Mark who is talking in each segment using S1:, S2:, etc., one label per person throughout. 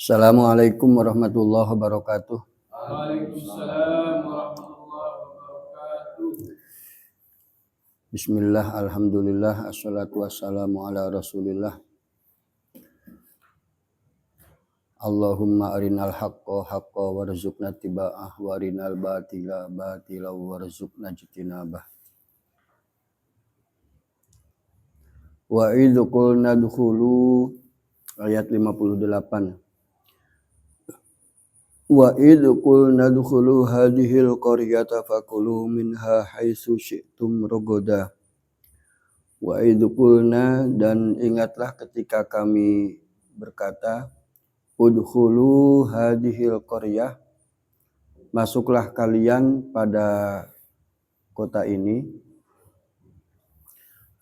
S1: Assalamualaikum warahmatullahi wabarakatuh.
S2: Waalaikumsalam warahmatullahi wabarakatuh.
S1: Bismillah, alhamdulillah, assalatu wassalamu ala rasulillah. Allahumma arinal haqqa haqqa warzuqna tiba'ah wa arinal batila batila warzuqna jitinabah. Wa idh qulna dkhulu ayat 58. Wa idh qulna dkhulu hadhil qaryata fakulu minha haitsu syi'tum ragadah. Wa idh qulna, dan ingatlah ketika kami berkata, udkhulu hadhil qaryah, masuklah kalian pada kota ini.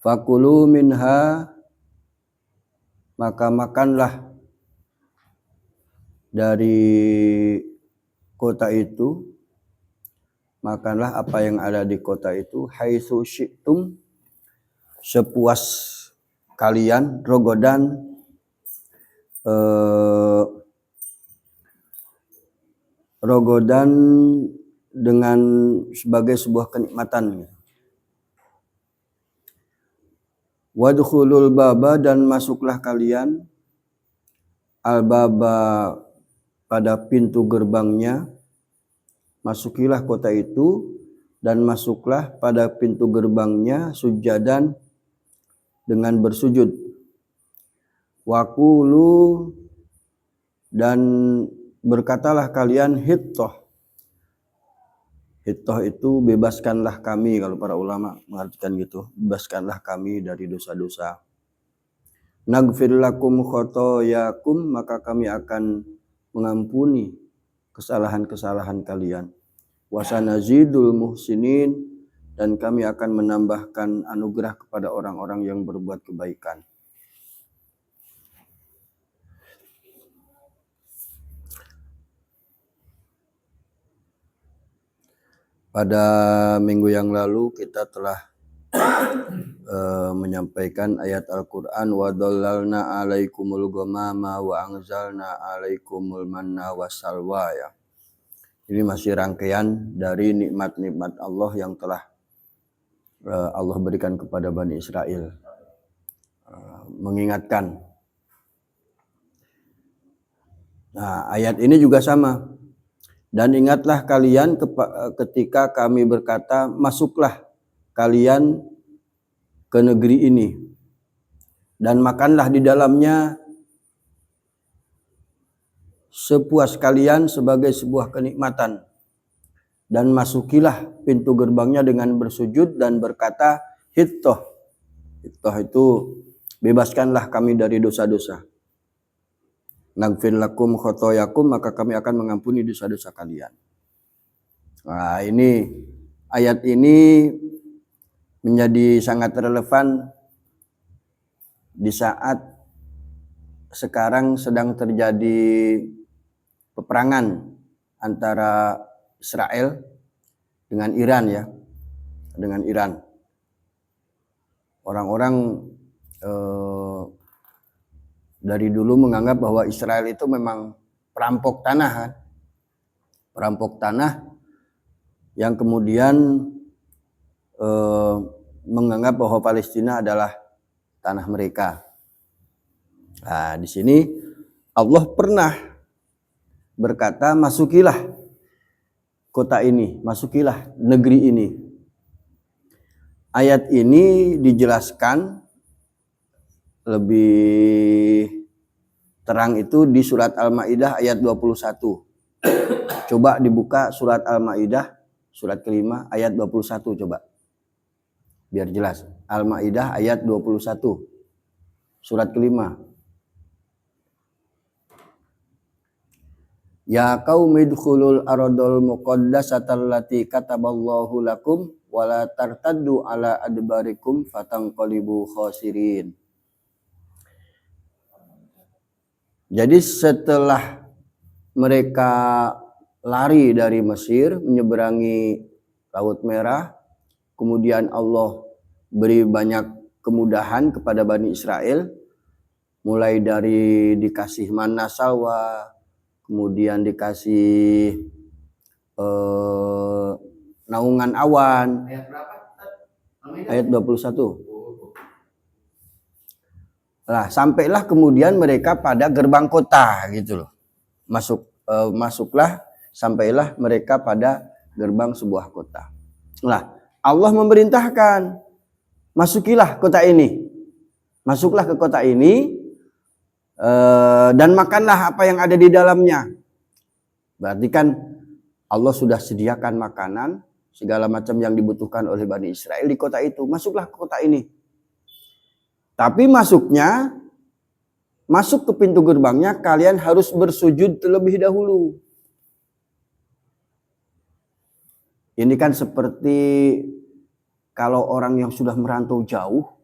S1: Fakulu minha, maka makanlah dari kota itu, makanlah apa yang ada di kota itu, haitsu syi'tum, sepuas kalian, rogodan, rogodan dengan sebagai sebuah kenikmatan. Wadkhulul baba, dan masuklah kalian, al-baba, pada pintu gerbangnya, masukilah kota itu dan masuklah pada pintu gerbangnya sujadan, dengan bersujud. Waqulu, dan berkatalah kalian, hittah. Hittah itu bebaskanlah kami, kalau para ulama mengartikan gitu, bebaskanlah kami dari dosa-dosa. Naghfir lakum khotoyakum, maka kami akan mengampuni kesalahan-kesalahan kalian. Wasanazidul muhsinin, dan kami akan menambahkan anugerah kepada orang-orang yang berbuat kebaikan. Pada minggu yang lalu kita telah menyampaikan ayat Al-Quran, wa dhallalna alaikumul ghamama wa anzalna alaikumul manna wassalwa, ya. Ini masih rangkaian dari nikmat-nikmat Allah yang telah Allah berikan kepada Bani Israel. Mengingatkan. Nah, ayat ini juga sama. Dan ingatlah kalian ketika kami berkata, masuklah kalian ke negeri ini dan makanlah di dalamnya sepuas kalian sebagai sebuah kenikmatan, dan masukilah pintu gerbangnya dengan bersujud dan berkata, hittah. Hittah itu bebaskanlah kami dari dosa-dosa. Naghfir lakum khotoyakum, maka kami akan mengampuni dosa-dosa kalian. Nah, ini ayat ini menjadi sangat relevan di saat sekarang sedang terjadi peperangan antara Israel dengan Iran, ya, dengan Iran. Orang-orang dari dulu menganggap bahwa Israel itu memang perampok tanah, kan? Perampok tanah yang kemudian menganggap bahwa Palestina adalah tanah mereka. Nah, di sini Allah pernah berkata, masukilah kota ini, masukilah negeri ini. Ayat ini dijelaskan lebih terang itu di surat Al-Maidah ayat 21. Coba dibuka surat Al-Maidah surat kelima ayat 21, coba. Biar jelas. Al-Maidah ayat 21. Surat kelima. Ya qaumi dkhulul ardal muqaddasatal lati kataballahu lakum wa la tartaddu ala adbarikum fatanqalibu khasirin. Jadi setelah mereka lari dari Mesir menyeberangi Laut Merah, kemudian Allah beri banyak kemudahan kepada Bani Israel, mulai dari dikasih manna salwa, kemudian dikasih naungan awan.
S2: Ayat berapa?
S1: Ayat 21. Lah, sampailah kemudian mereka pada gerbang kota gitu loh. Masuklah, sampailah mereka pada gerbang sebuah kota. Lah, Allah memerintahkan, masukilah kota ini. Masuklah ke kota ini dan makanlah apa yang ada di dalamnya. Berarti kan Allah sudah sediakan makanan, segala macam yang dibutuhkan oleh Bani Israel di kota itu. Masuklah ke kota ini. Tapi masuk ke pintu gerbangnya, kalian harus bersujud terlebih dahulu. Ini kan seperti kalau orang yang sudah merantau jauh,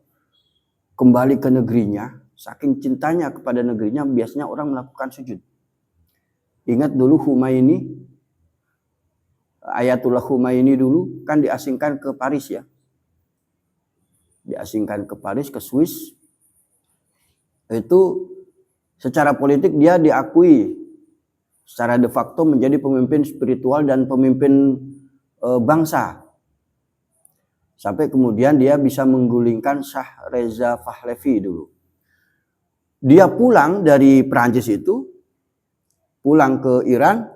S1: kembali ke negerinya, saking cintanya kepada negerinya, biasanya orang melakukan sujud. Ingat dulu Humaini, Ayatullah Humaini dulu kan diasingkan ke Paris ya. Diasingkan ke Paris, ke Swiss. Itu secara politik dia diakui secara de facto menjadi pemimpin spiritual dan pemimpin bangsa. Sampai kemudian dia bisa menggulingkan Shah Reza Pahlavi dulu. Dia pulang dari Perancis itu, pulang ke Iran,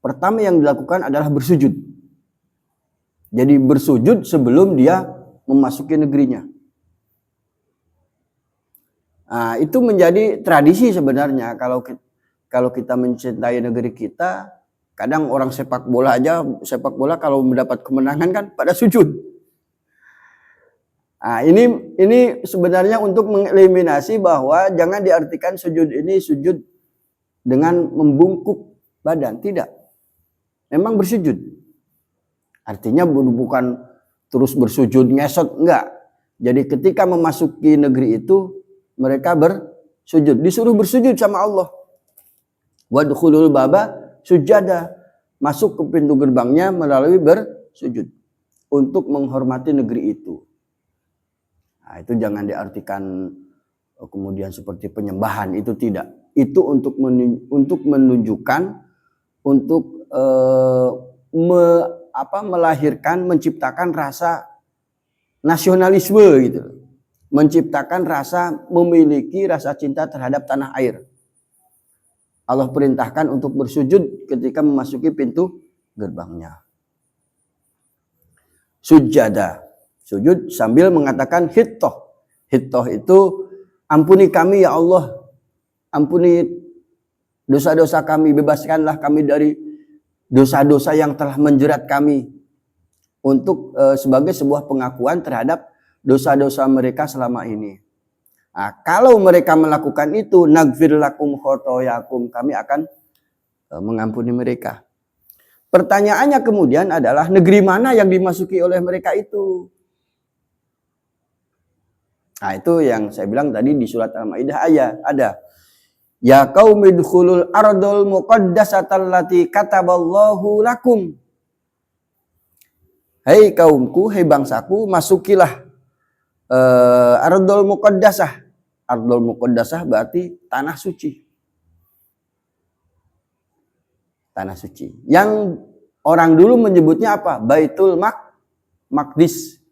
S1: pertama yang dilakukan adalah bersujud. Jadi bersujud sebelum dia memasuki negerinya. Nah, itu menjadi tradisi sebenarnya. Kalau kita mencintai negeri kita, kadang orang sepak bola kalau mendapat kemenangan kan pada sujud. Nah, ini sebenarnya untuk mengeliminasi bahwa jangan diartikan sujud ini sujud dengan membungkuk badan, tidak. Memang bersujud. Artinya bukan terus bersujud ngesot, enggak. Jadi ketika memasuki negeri itu mereka bersujud, disuruh bersujud sama Allah. Wadkhulul baba sujada, masuk ke pintu gerbangnya melalui bersujud untuk menghormati negeri itu. Nah, itu jangan diartikan kemudian seperti penyembahan, itu tidak. Itu untuk menunjukkan, untuk melahirkan, menciptakan rasa nasionalisme gitu. Menciptakan rasa memiliki rasa cinta terhadap tanah air. Allah perintahkan untuk bersujud ketika memasuki pintu gerbangnya. Sujada, sujud sambil mengatakan hittoh. Hittoh itu ampuni kami ya Allah. Ampuni dosa-dosa kami, bebaskanlah kami dari dosa-dosa yang telah menjerat kami. Untuk sebagai sebuah pengakuan terhadap dosa-dosa mereka selama ini. Nah, kalau mereka melakukan itu, nagfir lakum khotoyakum, kami akan mengampuni mereka. Pertanyaannya kemudian adalah negeri mana yang dimasuki oleh mereka itu? Nah, itu yang saya bilang tadi di surat Al-Maidah ada. Ya qaumi dkhulul ardul muqaddasatallati kataballahu lakum. Hei kaumku, hei bangsaku, masukilah Ardul Muqaddasah. Ardul Muqaddasah berarti tanah suci. Tanah suci. Yang orang dulu menyebutnya apa? Baitul Maqdis.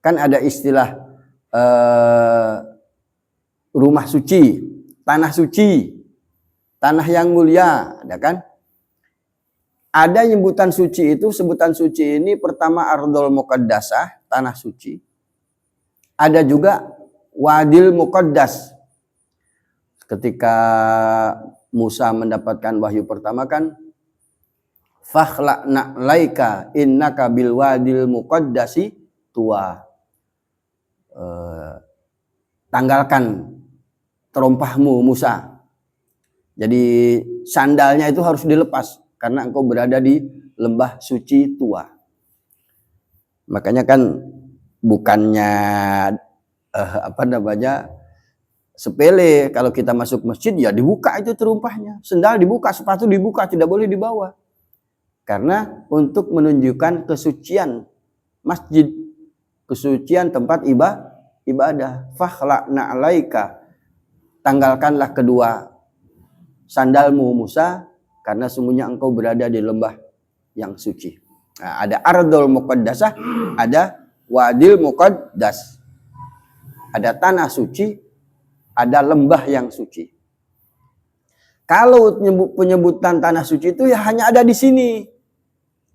S1: Kan ada istilah rumah suci, tanah suci, tanah yang mulia, ada kan? Ada sebutan suci itu, sebutan suci ini pertama Ardul Muqaddasah, tanah suci. Ada juga Wadil Muqaddas. Ketika Musa mendapatkan wahyu pertama kan, fakhla'na laika innaka bil wadil muqaddasi tuwa. Tanggalkan terompahmu Musa. Jadi sandalnya itu harus dilepas karena engkau berada di lembah suci tua. Makanya kan bukannya sepele, kalau kita masuk masjid ya dibuka itu terumpahnya, sendal dibuka, sepatu dibuka, tidak boleh dibawa, karena untuk menunjukkan kesucian masjid, kesucian tempat ibadah. Fakhla'na alaika, tanggalkanlah kedua sandalmu Musa, karena sungguhnya engkau berada di lembah yang suci. Nah, ada ardul muqaddasah, ada wadil muqaddas. Ada tanah suci, ada lembah yang suci. Kalau penyebutan tanah suci itu ya hanya ada di sini.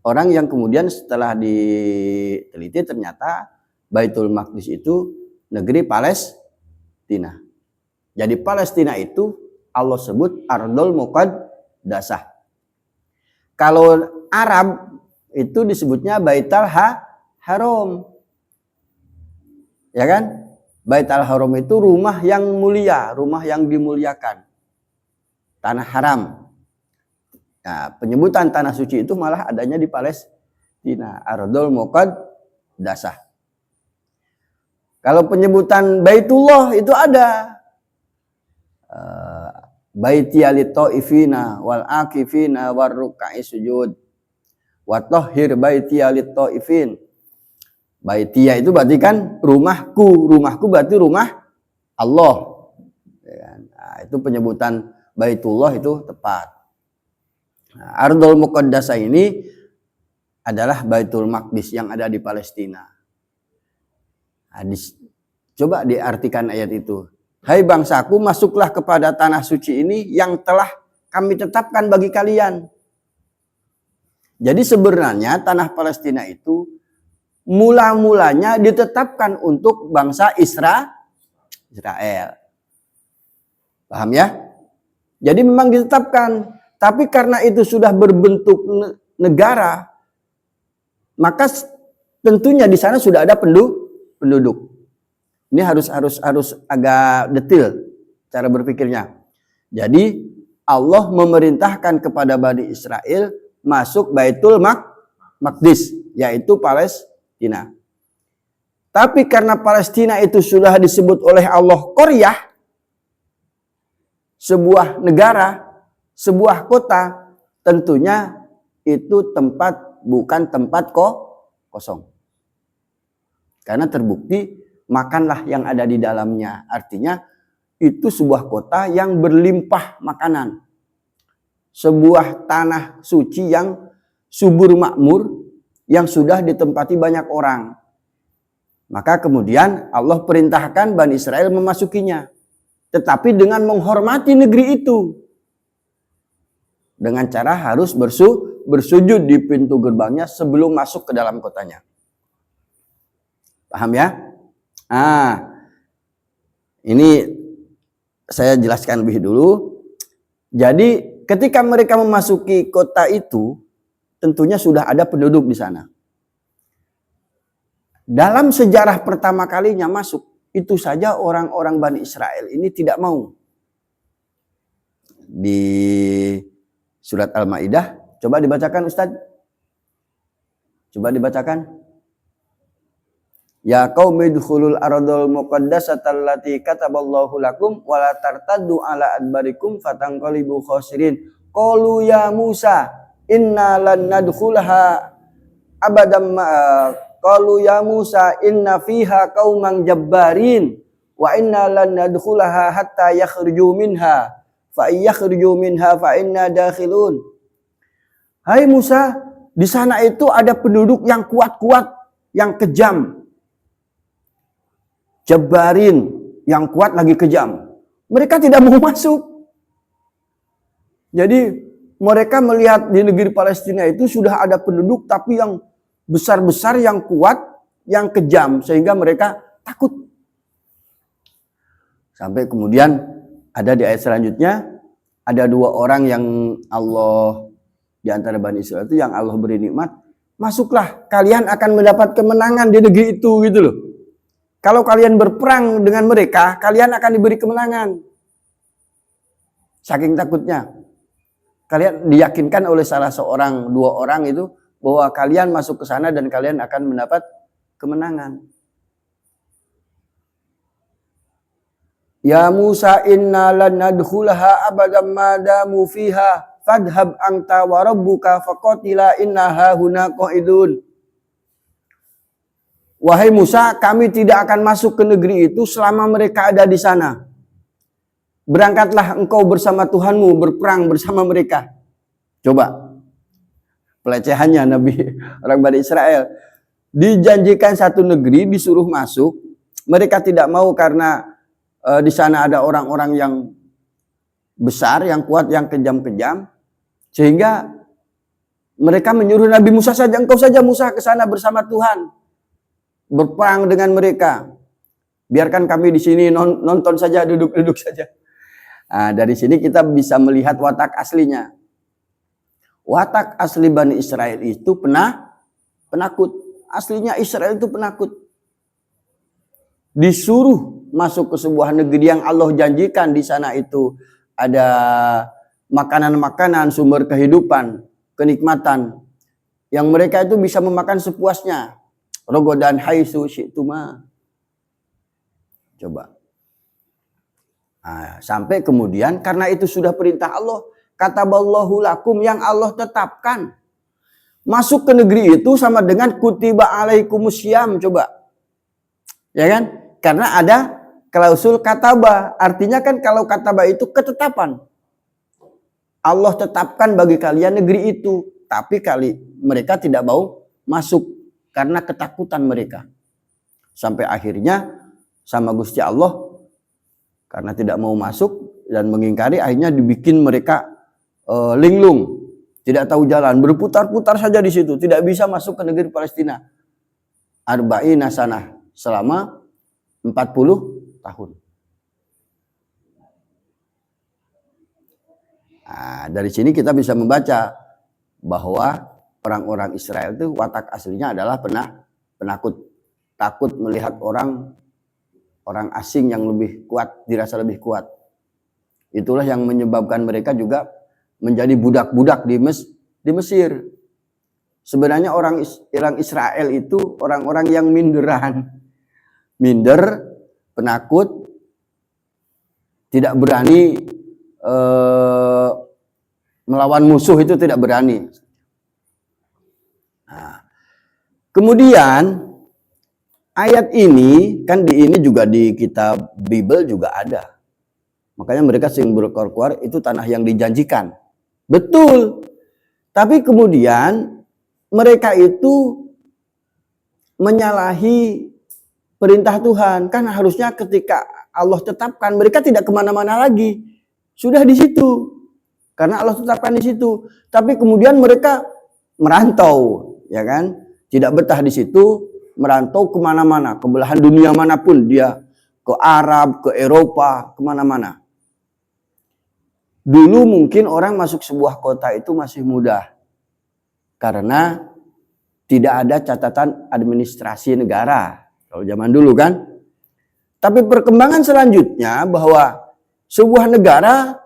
S1: Orang yang kemudian setelah diteliti ternyata Baitul Maqdis itu negeri Palestina. Jadi Palestina itu Allah sebut ardul muqaddasah. Kalau Arab itu disebutnya Baitul Haram. Ya kan? Baitul Haram itu rumah yang mulia, rumah yang dimuliakan. Tanah haram. Nah, penyebutan tanah suci itu malah adanya di Palestina, ardul muqaddasah. Kalau penyebutan Baitullah itu ada baitiya lit-taifina wal akifina war ruk'i sujud wa tahhir baitiya lit-taifin. Baitiya itu berarti kan rumahku, rumahku berarti rumah Allah. Nah, itu penyebutan Baitullah itu tepat. Nah, ardul muqaddasah ini adalah Baitul Maqdis yang ada di Palestina. Coba diartikan ayat itu. Hai bangsaku, masuklah kepada tanah suci ini yang telah kami tetapkan bagi kalian. Jadi sebenarnya tanah Palestina itu mula-mulanya ditetapkan untuk bangsa Israel. Paham ya? Jadi memang ditetapkan. Tapi karena itu sudah berbentuk negara, maka tentunya di sana sudah ada penduduk. Ini harus agak detail cara berpikirnya. Jadi Allah memerintahkan kepada Bani Israel masuk Baitul Maqdis, yaitu Palestina. Tapi karena Palestina itu sudah disebut oleh Allah Qaryah, sebuah negara, sebuah kota, tentunya itu bukan tempat kosong. Karena terbukti makanlah yang ada di dalamnya. Artinya itu sebuah kota yang berlimpah makanan. Sebuah tanah suci yang subur makmur, yang sudah ditempati banyak orang. Maka kemudian Allah perintahkan Bani Israel memasukinya. Tetapi dengan menghormati negeri itu. Dengan cara harus bersujud di pintu gerbangnya sebelum masuk ke dalam kotanya. Paham ya? Ini saya jelaskan lebih dulu. Jadi ketika mereka memasuki kota itu, tentunya sudah ada penduduk di sana. Dalam sejarah pertama kalinya masuk, itu saja orang-orang Bani Israel ini tidak mau. Di surat Al-Maidah, coba dibacakan Ustadz. Coba dibacakan. Ya qaumi dukhulul ardul muqaddasata allati kataballahu lakum wa la tartaddu ala adbarikum fatanqalibu khasirin. Qalu ya Musa inna lan nadkhulaha abadan qalu ya Musa inna fiha qauman jabbarin wa inna lan nadkhulaha hatta yakhruju minha fa yakhruju minha fa inna dakhilun. Hai Musa, di sana itu ada penduduk yang kuat-kuat, yang kejam. Jabbarin, yang kuat lagi kejam. Mereka tidak mau masuk. Jadi mereka melihat di negeri Palestina itu sudah ada penduduk tapi yang besar-besar, yang kuat, yang kejam. Sehingga mereka takut. Sampai kemudian ada di ayat selanjutnya, ada dua orang yang Allah, di antara Bani Israel itu yang Allah beri nikmat. Masuklah, kalian akan mendapat kemenangan di negeri itu gitu loh. Kalau kalian berperang dengan mereka, kalian akan diberi kemenangan. Saking takutnya. Kalian diyakinkan oleh salah seorang, dua orang itu, bahwa kalian masuk ke sana dan kalian akan mendapat kemenangan. Ya Musa inna lan nadkhulaha abadan madamu fiha fadhhab anta wa rabbuka faqatila inna hahuna qa'idun. Wahai Musa, kami tidak akan masuk ke negeri itu selama mereka ada di sana. berangkatlah engkau bersama Tuhanmu berperang bersama mereka. Coba pelecehannya Nabi orang Bani Israel. Dijanjikan satu negeri, disuruh masuk, mereka tidak mau karena di sana ada orang-orang yang besar, yang kuat, yang kejam-kejam, sehingga mereka menyuruh Nabi Musa saja, engkau saja Musa ke sana bersama Tuhan, berperang dengan mereka. Biarkan kami di sini nonton saja, duduk-duduk saja. Nah, dari sini kita bisa melihat watak aslinya. Watak asli Bani Israel itu penakut. Aslinya Israel itu penakut. Disuruh masuk ke sebuah negeri yang Allah janjikan di sana itu ada makanan-makanan, sumber kehidupan, kenikmatan yang mereka itu bisa memakan sepuasnya. Rogodan haitsu syi'tuma. Coba. Nah, sampai kemudian karena itu sudah perintah Allah, kataballahu lakum, yang Allah tetapkan. Masuk ke negeri itu sama dengan kutiba alaikumusiyam, coba. Ya kan? Karena ada klausul kataba. Artinya kan kalau kataba itu ketetapan. Allah tetapkan bagi kalian negeri itu, tapi mereka tidak mau masuk karena ketakutan mereka. Sampai akhirnya sama Gusti Allah, karena tidak mau masuk dan mengingkari, akhirnya dibikin mereka linglung, tidak tahu jalan, berputar-putar saja di situ, tidak bisa masuk ke negeri Palestina. Arba'ina sanah, selama 40 tahun. Nah, dari sini kita bisa membaca bahwa orang-orang Israel itu watak aslinya adalah penakut, takut melihat orang asing yang lebih kuat, dirasa lebih kuat. Itulah yang menyebabkan mereka juga menjadi budak-budak di Mesir. Sebenarnya orang Israel itu orang-orang yang minderan. Minder, penakut, tidak berani melawan musuh, itu tidak berani. Nah, kemudian ayat ini kan ini juga di kitab Bible juga ada. Makanya mereka sering berkor-kor itu tanah yang dijanjikan. Betul. Tapi kemudian mereka itu menyalahi perintah Tuhan. Kan harusnya ketika Allah tetapkan, mereka tidak kemana-mana lagi. Sudah di situ. Karena Allah tetapkan di situ. Tapi kemudian mereka merantau, ya kan? Tidak betah di situ, merantau kemana-mana, ke belahan dunia manapun dia, ke Arab, ke Eropa, kemana-mana. Dulu mungkin orang masuk sebuah kota itu masih mudah, karena tidak ada catatan administrasi negara, kalau zaman dulu kan. Tapi perkembangan selanjutnya bahwa sebuah negara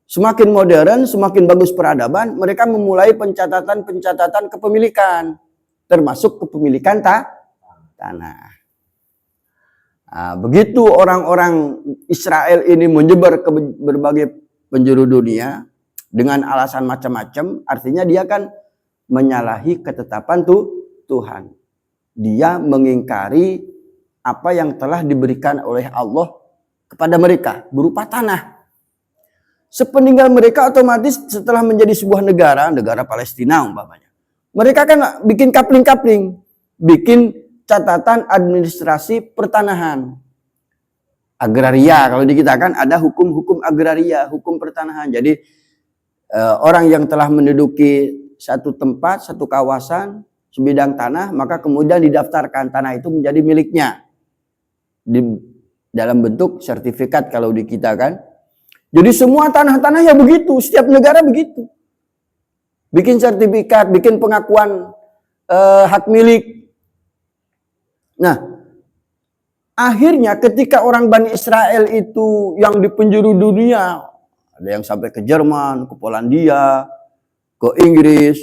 S1: semakin modern, semakin bagus peradaban, mereka memulai pencatatan kepemilikan, termasuk kepemilikan tanah. Nah, begitu orang-orang Israel ini menyebar ke berbagai penjuru dunia dengan alasan macam-macam, artinya dia kan menyalahi ketetapan Tuhan. Dia mengingkari apa yang telah diberikan oleh Allah kepada mereka berupa tanah. Sepeninggal mereka otomatis setelah menjadi sebuah negara Palestina umpamanya, mereka kan bikin kapling-kapling, bikin catatan administrasi pertanahan. Agraria, kalau di kita kan ada hukum-hukum agraria, hukum pertanahan. Jadi orang yang telah menduduki satu tempat, satu kawasan, sebidang tanah, maka kemudian didaftarkan tanah itu menjadi miliknya dalam bentuk sertifikat kalau di kita kan. Jadi semua tanah-tanah ya begitu, setiap negara begitu. Bikin sertifikat, bikin pengakuan hak milik. Nah, akhirnya ketika orang Bani Israel itu yang di penjuru dunia, ada yang sampai ke Jerman, ke Polandia, ke Inggris,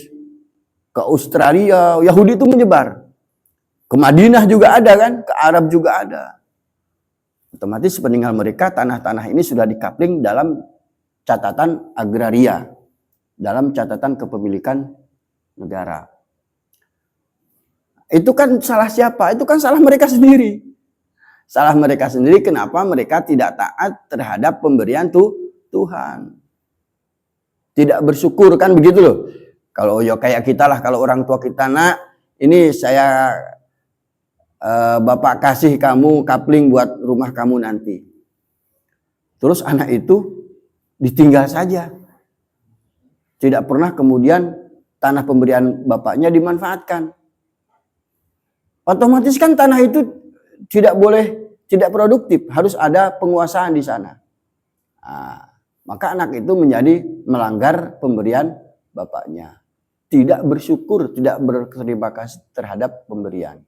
S1: ke Australia, Yahudi itu menyebar. Ke Madinah juga ada kan, ke Arab juga ada. Otomatis sepeninggal mereka tanah-tanah ini sudah dikapling dalam catatan agraria, dalam catatan kepemilikan negara. Itu kan salah siapa? Itu kan salah mereka sendiri. Salah mereka sendiri kenapa mereka tidak taat terhadap pemberian Tuhan. Tidak bersyukur kan begitu loh. Kalau ya kayak kita lah, kalau orang tua kita, nak ini saya bapak kasih kamu kapling buat rumah kamu nanti. Terus anak itu ditinggal saja. Tidak pernah kemudian tanah pemberian bapaknya dimanfaatkan. Otomatis kan tanah itu tidak produktif, harus ada penguasaan di sana. Nah, maka anak itu menjadi melanggar pemberian bapaknya. Tidak bersyukur, tidak berterima kasih terhadap pemberian.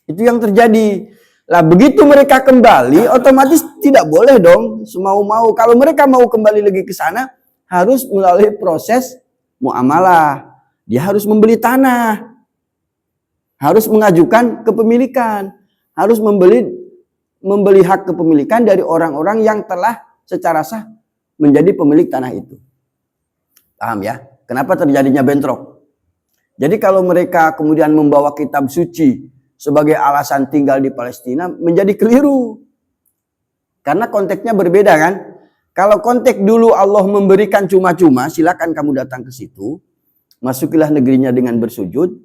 S1: Itu yang terjadi. Lah begitu mereka kembali, otomatis tidak boleh dong semau-mau. Kalau mereka mau kembali lagi ke sana, harus melalui proses muamalah. Dia harus membeli tanah, harus mengajukan kepemilikan, harus membeli hak kepemilikan dari orang-orang yang telah secara sah menjadi pemilik tanah itu. Paham ya? Kenapa terjadinya bentrok? Jadi kalau mereka kemudian membawa kitab suci sebagai alasan tinggal di Palestina, menjadi keliru. Karena konteksnya berbeda kan? Kalau konteks dulu Allah memberikan cuma-cuma, silakan kamu datang ke situ, masukilah negerinya dengan bersujud.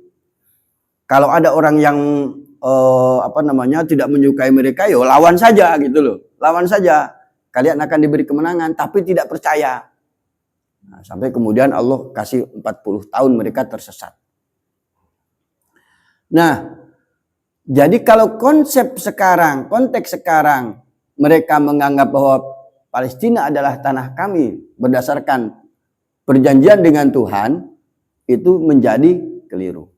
S1: Kalau ada orang yang tidak menyukai mereka, yo lawan saja gitu loh. Lawan saja. Kalian akan diberi kemenangan, tapi tidak percaya. Nah, sampai kemudian Allah kasih 40 tahun mereka tersesat. Nah, jadi kalau konteks sekarang mereka menganggap bahwa Palestina adalah tanah kami berdasarkan perjanjian dengan Tuhan, itu menjadi keliru.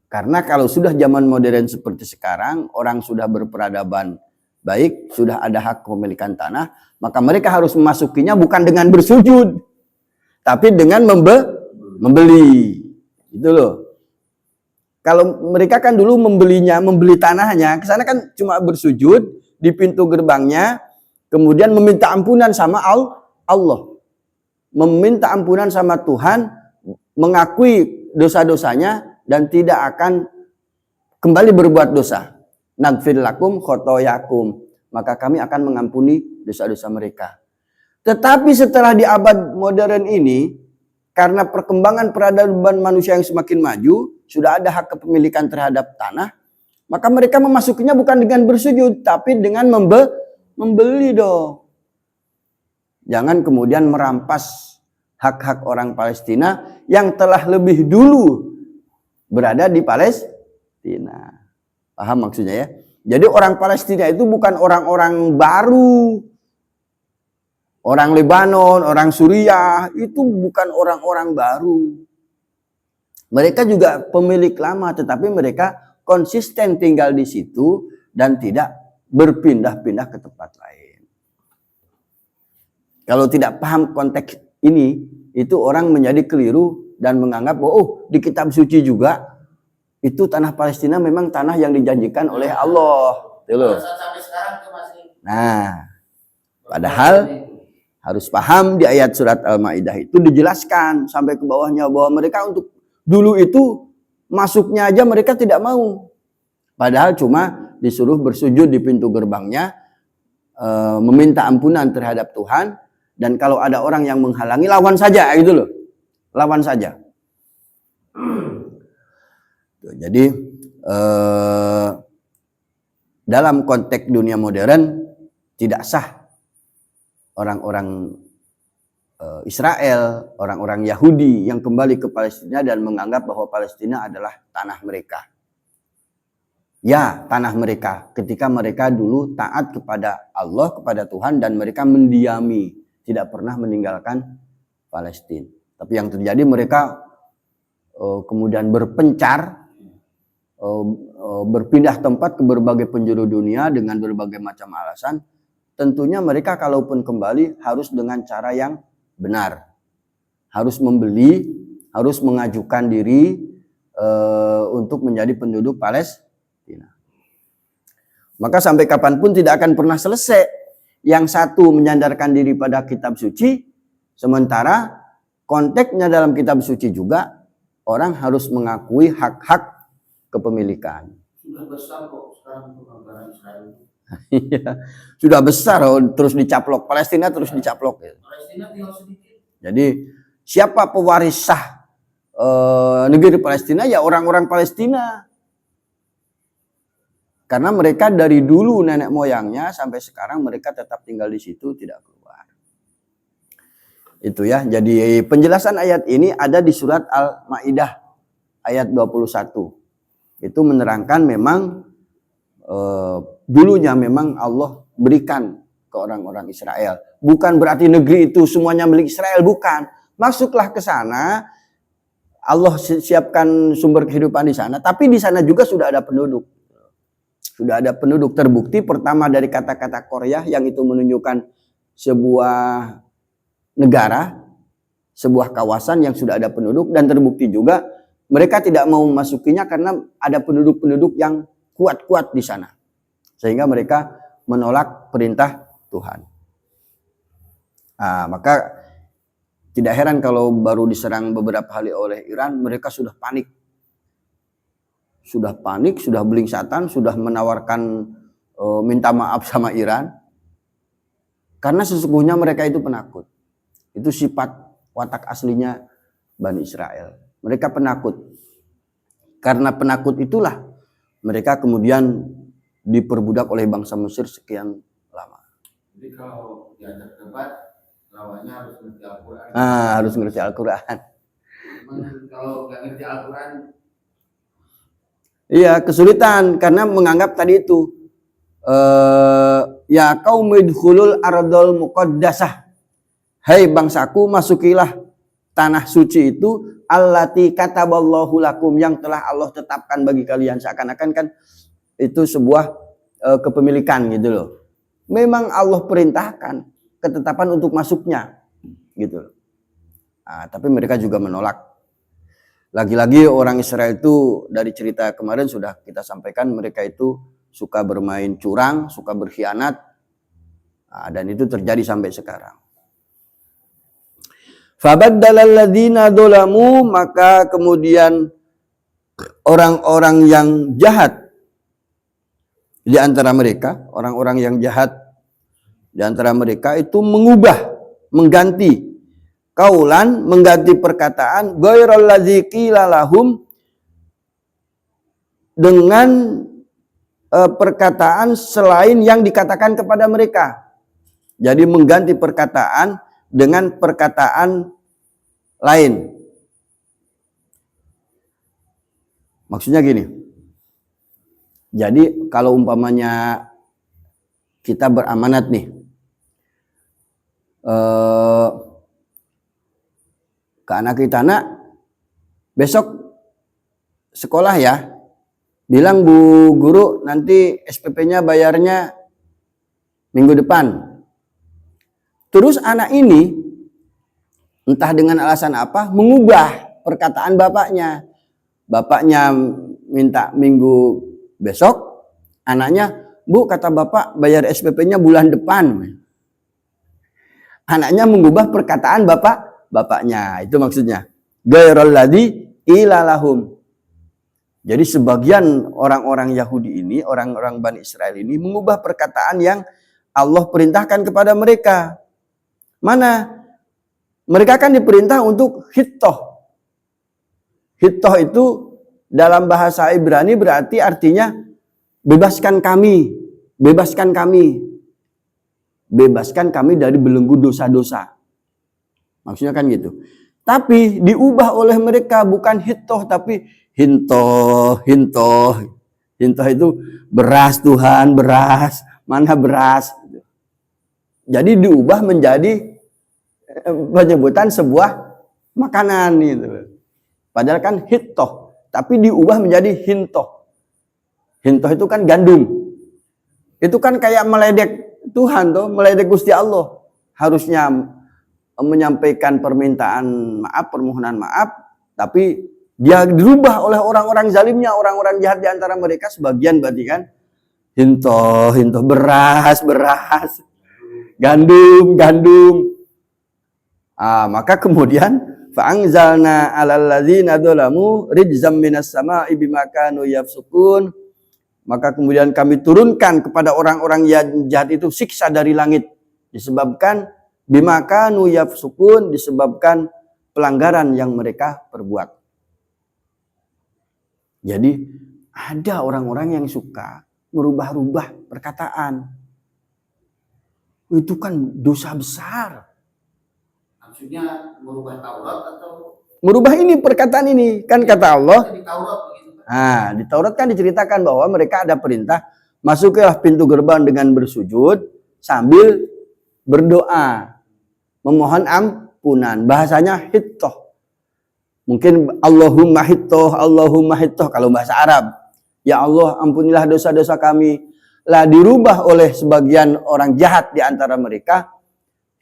S1: Karena kalau sudah zaman modern seperti sekarang, orang sudah berperadaban baik, sudah ada hak kepemilikan tanah, maka mereka harus memasukinya bukan dengan bersujud, tapi dengan membeli. Itu loh. Kalau mereka kan dulu membeli tanahnya, ke sana kan cuma bersujud di pintu gerbangnya, kemudian meminta ampunan sama Allah. Meminta ampunan sama Tuhan, mengakui dosa-dosanya dan tidak akan kembali berbuat dosa. Nagfir lakum khotoyakum, maka kami akan mengampuni dosa-dosa mereka. Tetapi setelah di abad modern ini, karena perkembangan peradaban manusia yang semakin maju, sudah ada hak kepemilikan terhadap tanah, maka mereka memasukinya bukan dengan bersujud, tapi dengan membeli dong. Jangan kemudian merampas hak-hak orang Palestina yang telah lebih dulu berada di Palestina. Paham maksudnya ya? Jadi orang Palestina itu bukan orang-orang baru. Orang Lebanon, orang Suriah, itu bukan orang-orang baru. Mereka juga pemilik lama, tetapi mereka konsisten tinggal di situ dan tidak berpindah-pindah ke tempat lain. Kalau tidak paham konteks ini, itu orang menjadi keliru dan menganggap bahwa di kitab suci juga itu tanah Palestina memang tanah yang dijanjikan oleh Allah. Nah, padahal harus paham di ayat surat Al-Maidah itu dijelaskan sampai ke bawahnya bahwa mereka untuk dulu itu masuknya aja mereka tidak mau. Padahal cuma disuruh bersujud di pintu gerbangnya, meminta ampunan terhadap Tuhan, dan kalau ada orang yang menghalangi lawan saja gitu loh. Lawan saja. Jadi dalam konteks dunia modern tidak sah orang-orang Israel, orang-orang Yahudi yang kembali ke Palestina dan menganggap bahwa Palestina adalah tanah mereka. Ya, tanah mereka ketika mereka dulu taat kepada Allah, kepada Tuhan, dan mereka mendiami, tidak pernah meninggalkan Palestina. Tapi yang terjadi mereka kemudian berpencar, berpindah tempat ke berbagai penjuru dunia dengan berbagai macam alasan. Tentunya mereka kalaupun kembali harus dengan cara yang benar. Harus membeli, harus mengajukan diri untuk menjadi penduduk Palestina. Maka sampai kapanpun tidak akan pernah selesai. Yang satu menyandarkan diri pada kitab suci, sementara konteksnya dalam kitab suci juga orang harus mengakui hak-hak kepemilikan.
S2: sudah besar kok sekarang untuk negara Israel.
S1: Iya, sudah besar terus dicaplok. Palestina terus dicaplok.
S2: Palestina tinggal sedikit.
S1: Jadi siapa pewaris sah negeri Palestina? Ya orang-orang Palestina. Karena mereka dari dulu nenek moyangnya sampai sekarang mereka tetap tinggal di situ, tidak keluar. Itu ya. Jadi penjelasan ayat ini ada di surat Al-Maidah ayat 21. Itu menerangkan memang dulunya memang Allah berikan ke orang-orang Israel. Bukan berarti negeri itu semuanya milik Israel, bukan. Masuklah ke sana, Allah siapkan sumber kehidupan di sana, tapi di sana juga sudah ada penduduk. Sudah ada penduduk, terbukti pertama dari kata-kata Korea yang itu menunjukkan sebuah negara, sebuah kawasan yang sudah ada penduduk, dan terbukti juga mereka tidak mau memasukinya karena ada penduduk-penduduk yang kuat-kuat di sana. Sehingga mereka menolak perintah Tuhan. Nah, maka tidak heran kalau baru diserang beberapa kali oleh Iran, mereka sudah panik. Sudah panik, sudah belingsatan, sudah menawarkan minta maaf sama Iran. Karena sesungguhnya mereka itu penakut. Itu sifat watak aslinya Bani Israel. Mereka penakut. Karena penakut itulah mereka kemudian diperbudak oleh bangsa Mesir sekian lama.
S2: Jadi kalau diajak debat, lawannya harus ngerti Al-Quran.
S1: Harus ngerti Al-Quran.
S2: Kalau nggak ngerti Al-Quran,
S1: iya, kesulitan karena menganggap tadi itu ya qaumidkhulul ardul muqaddasah. Hai bangsaku, masukilah tanah suci itu allati kataballahu lakum, yang telah Allah tetapkan bagi kalian. Seakan-akan kan itu sebuah kepemilikan gitu loh. Memang Allah perintahkan ketetapan untuk masuknya gitu loh. Tapi mereka juga menolak. Lagi-lagi orang Israel itu dari cerita kemarin sudah kita sampaikan, mereka itu suka bermain curang, suka berkhianat, dan itu terjadi sampai sekarang. Fabaddalal ladzina dzalamu, maka kemudian orang-orang yang jahat di antara mereka, orang-orang yang jahat di antara mereka itu mengubah, mengganti kaulan, mengganti perkataan ghairal ladzi qila lahum, dengan perkataan selain yang dikatakan kepada mereka. Jadi mengganti perkataan dengan perkataan lain. Maksudnya gini. Jadi kalau umpamanya kita beramanat nih, ke anak kita, nak, besok sekolah ya, bilang Bu Guru nanti SPP-nya bayarnya minggu depan. Terus anak ini entah dengan alasan apa mengubah perkataan bapaknya. Bapaknya minta minggu besok, anaknya, Bu, kata bapak bayar SPP-nya bulan depan. Anaknya mengubah perkataan bapaknya, itu maksudnya. Ghairal ladzi qila lahum. Jadi sebagian orang-orang Yahudi ini, orang-orang Bani Israel ini mengubah perkataan yang Allah perintahkan kepada mereka. Mana? Mereka kan diperintah untuk hittoh. Hittoh itu dalam bahasa Ibrani berarti artinya bebaskan kami, bebaskan kami. Bebaskan kami dari belenggu dosa-dosa. Maksudnya kan gitu. Tapi diubah oleh mereka bukan hittoh tapi hintoh, hintoh. Hintoh itu beras Tuhan, beras. Mana beras? Jadi diubah menjadi penyebutan sebuah makanan gitu. Padahal kan hittoh, tapi diubah menjadi hintoh. Hintoh itu kan gandum. Itu kan kayak meledek Tuhan tuh, meledek Gusti Allah. Harusnya menyampaikan permintaan maaf, permohonan maaf, tapi dia dirubah oleh orang-orang zalimnya, orang-orang jahat di antara mereka. Sebagian berarti kan hintoh, hintoh, beras, beras, gandum, gandum. Maka kemudian fa'anzalna 'alal ladzina dzalamu rijzam minas sama'i bima kanu yafsukun. maka kemudian kami turunkan kepada orang-orang yang jahat itu siksa dari langit. Disebabkan bimakanu yafsukun, disebabkan pelanggaran yang mereka perbuat. Jadi ada orang-orang yang suka merubah-rubah perkataan. Itu kan dosa besar.
S2: Maksudnya merubah Taurat atau
S1: Merubah ini perkataan ini. Kan kata Allah,
S2: di Taurat begitu kan?
S1: nah, di Taurat kan diceritakan bahwa mereka ada perintah masuklah pintu gerbang dengan bersujud sambil berdoa, memohon ampunan. Bahasanya hittoh. Mungkin Allahumma hittoh kalau bahasa Arab. Ya Allah, ampunilah dosa-dosa kami. Lah dirubah oleh sebagian orang jahat di antara mereka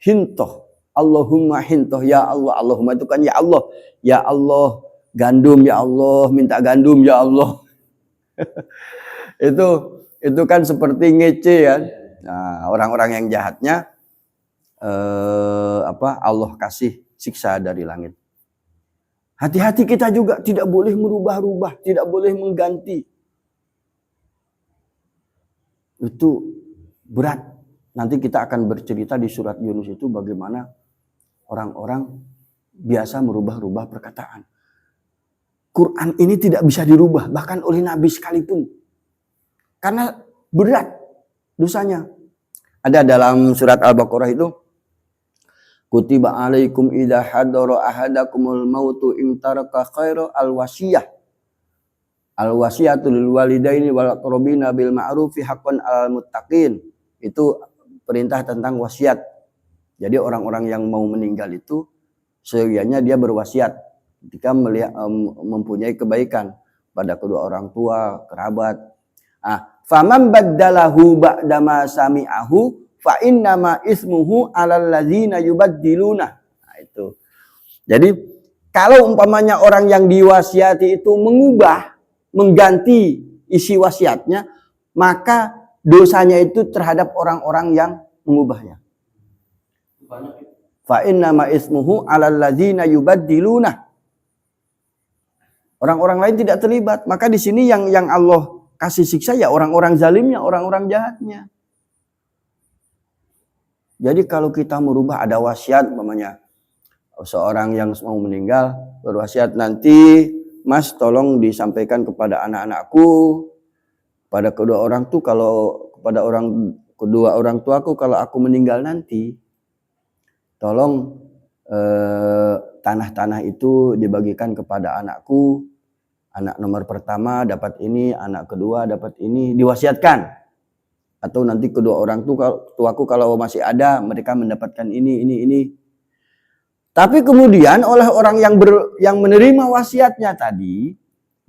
S1: hintoh. Allahumma hintoh, ya Allah. Allahumma itu kan ya Allah. Ya Allah, gandum ya Allah, minta gandum ya Allah. itu kan seperti ngece kan. Nah, orang-orang yang jahatnya Allah kasih siksa dari langit. Hati-hati kita juga tidak boleh merubah-rubah, tidak boleh mengganti. Itu berat. Nanti kita akan bercerita di surat Yunus itu bagaimana orang-orang biasa merubah-rubah perkataan. Quran ini tidak bisa dirubah, bahkan oleh Nabi sekalipun. Karena berat dosanya. Ada dalam surat Al-Baqarah itu, kutiba alaikum idza hadara ahadakumul mautu in taraka khaira al-wasiyah. Al-wasiyatu lil walidaini wal aqrabina bil ma'rufi haqqan al muttaqin. Itu perintah tentang wasiat. Jadi orang-orang yang mau meninggal itu seyogyanya dia berwasiat ketika melihat mempunyai kebaikan pada kedua orang tua, kerabat. Faman baddalahu ba'dama sami'ahu fa innama ismuhu 'alal ladzina yubaddiluna. Nah, itu. Jadi kalau umpamanya orang yang diwasiati itu mengganti isi wasiatnya, maka dosanya itu terhadap orang-orang yang mengubahnya. Fa innama ismuhu 'alal ladzina yubaddiluna. Orang-orang lain tidak terlibat. Maka di sini yang Allah kasih siksa ya orang-orang zalimnya, orang-orang jahatnya. Jadi kalau kita merubah ada wasiat umpamanya seorang yang mau meninggal berwasiat, nanti Mas tolong disampaikan kepada anak-anakku, pada kedua orang tuh kalau kepada kedua orang tuaku kalau aku meninggal nanti tolong tanah-tanah itu dibagikan kepada anakku. Anak nomor pertama dapat ini, anak kedua dapat ini, diwasiatkan. Atau nanti kedua orang tuaku kalau masih ada, mereka mendapatkan ini. Tapi kemudian oleh orang yang menerima wasiatnya tadi,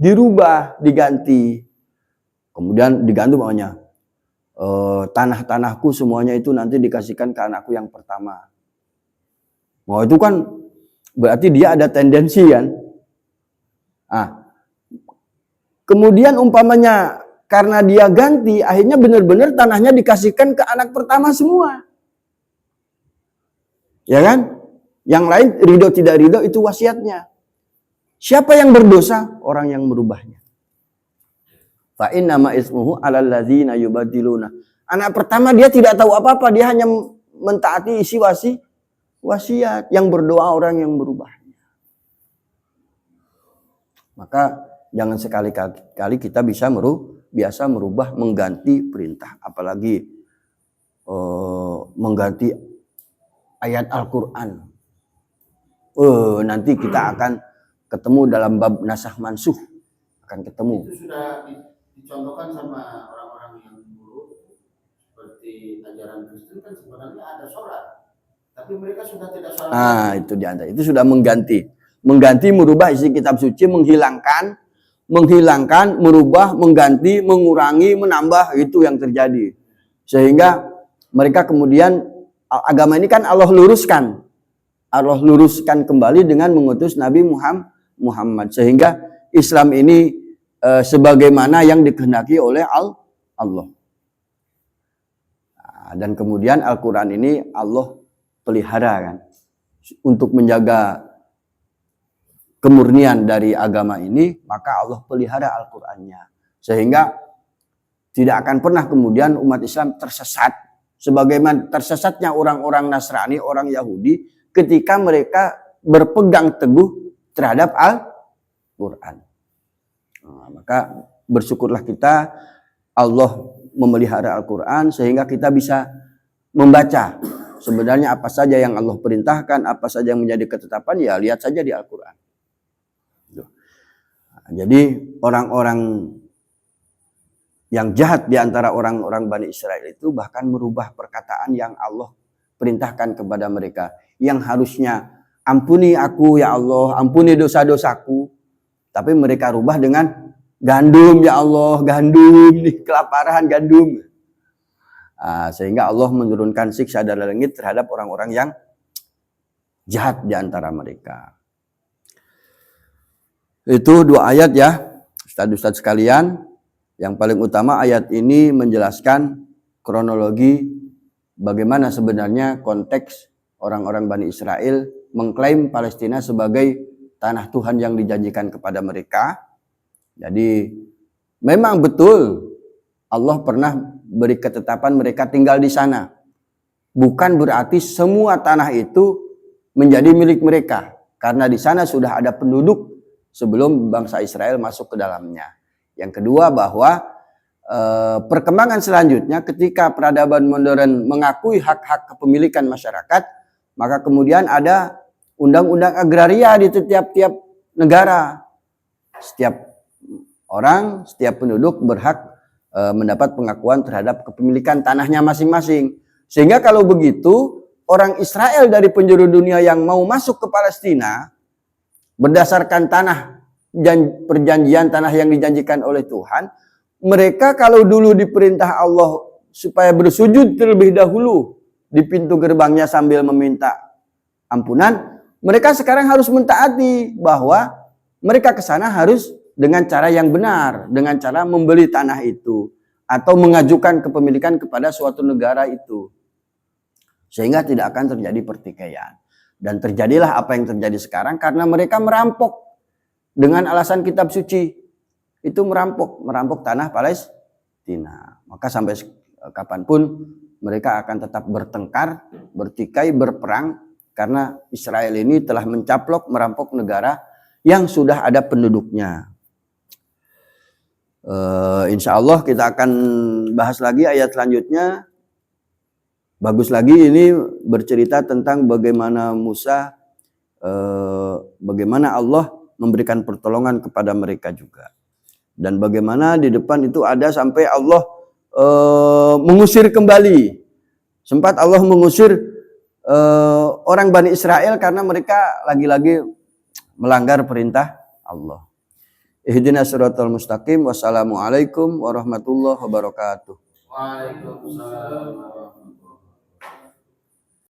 S1: dirubah, diganti. Kemudian diganti makanya, tanah-tanahku semuanya itu nanti dikasihkan ke anakku yang pertama. Nah, itu kan berarti dia ada tendensi kan. Kemudian umpamanya karena dia ganti, akhirnya benar-benar tanahnya dikasihkan ke anak pertama semua. Ya kan? Yang lain ridho tidak ridho itu wasiatnya. Siapa yang berdosa? Orang yang merubahnya. Fa innama ismuhu 'alal ladzina yubaddiluna. Anak pertama dia tidak tahu apa-apa, dia hanya mentaati isi wasiat. Yang berdoa orang yang berubahnya. Maka jangan sekali-kali kita biasa merubah, mengganti perintah, apalagi mengganti ayat Al-Quran. Nanti kita akan ketemu dalam bab nasakh mansuh, akan ketemu.
S2: Itu sudah dicontohkan sama orang-orang yang dulu, seperti ajaran Kristen kan sebenarnya ada sholat, tapi mereka sudah tidak sholat.
S1: Itu diantara itu sudah mengganti, merubah isi kitab suci, menghilangkan, merubah, mengganti, mengurangi, menambah, itu yang terjadi. Sehingga mereka kemudian agama ini kan Allah luruskan kembali dengan mengutus Nabi Muhammad. Sehingga Islam ini sebagaimana yang dikehendaki oleh Allah. Dan kemudian Al-Quran ini Allah pelihara kan untuk menjaga kemurnian dari agama ini, maka Allah pelihara Al-Qur'annya. Sehingga Tidak akan pernah kemudian umat Islam tersesat sebagaimana tersesatnya orang-orang Nasrani, orang Yahudi ketika mereka berpegang teguh terhadap Al-Quran. Maka bersyukurlah kita Allah memelihara Al-Quran sehingga kita bisa membaca sebenarnya apa saja yang Allah perintahkan, apa saja yang menjadi ketetapan, ya lihat saja di Al-Quran. Jadi orang-orang yang jahat di antara orang-orang Bani Israel itu bahkan merubah perkataan yang Allah perintahkan kepada mereka. Yang harusnya ampuni aku ya Allah, ampuni dosa-dosaku. Tapi mereka rubah dengan gandum ya Allah, gandum nih, kelaparan gandum. Sehingga Allah menurunkan siksa dari langit terhadap orang-orang yang jahat di antara mereka. Itu 2 ayat ya, Ustadz-ustadz sekalian. Yang paling utama ayat ini menjelaskan kronologi bagaimana sebenarnya konteks orang-orang Bani Israel mengklaim Palestina sebagai tanah Tuhan yang dijanjikan kepada mereka. Jadi memang betul Allah pernah beri ketetapan mereka tinggal di sana. Bukan berarti semua tanah itu menjadi milik mereka. Karena di sana sudah ada penduduk sebelum bangsa Israel masuk ke dalamnya. Yang kedua bahwa perkembangan selanjutnya ketika peradaban modern mengakui hak-hak kepemilikan masyarakat, maka kemudian ada undang-undang agraria di tiap-tiap negara. Setiap orang, setiap penduduk berhak mendapat pengakuan terhadap kepemilikan tanahnya masing-masing. Sehingga kalau begitu, orang Israel dari penjuru dunia yang mau masuk ke Palestina berdasarkan tanah perjanjian tanah yang dijanjikan oleh Tuhan, mereka kalau dulu diperintah Allah supaya bersujud terlebih dahulu di pintu gerbangnya sambil meminta ampunan, mereka sekarang harus mentaati bahwa mereka ke sana harus dengan cara yang benar, dengan cara membeli tanah itu atau mengajukan kepemilikan kepada suatu negara itu. Sehingga tidak akan terjadi pertikaian. Dan terjadilah apa yang terjadi sekarang karena mereka merampok dengan alasan kitab suci. Itu merampok tanah Palestina. Maka sampai kapanpun mereka akan tetap bertengkar, bertikai, berperang karena Israel ini telah mencaplok, merampok negara yang sudah ada penduduknya. Insya Allah kita akan bahas lagi ayat selanjutnya. Bagus lagi ini bercerita tentang bagaimana Musa, bagaimana Allah memberikan pertolongan kepada mereka juga. Dan bagaimana di depan itu ada sampai Allah mengusir kembali. Sempat Allah mengusir orang Bani Israel karena mereka lagi-lagi melanggar perintah Allah. Ihdinas siratal mustaqim. Wassalamualaikum warahmatullahi wabarakatuh.
S2: Waalaikumsalam.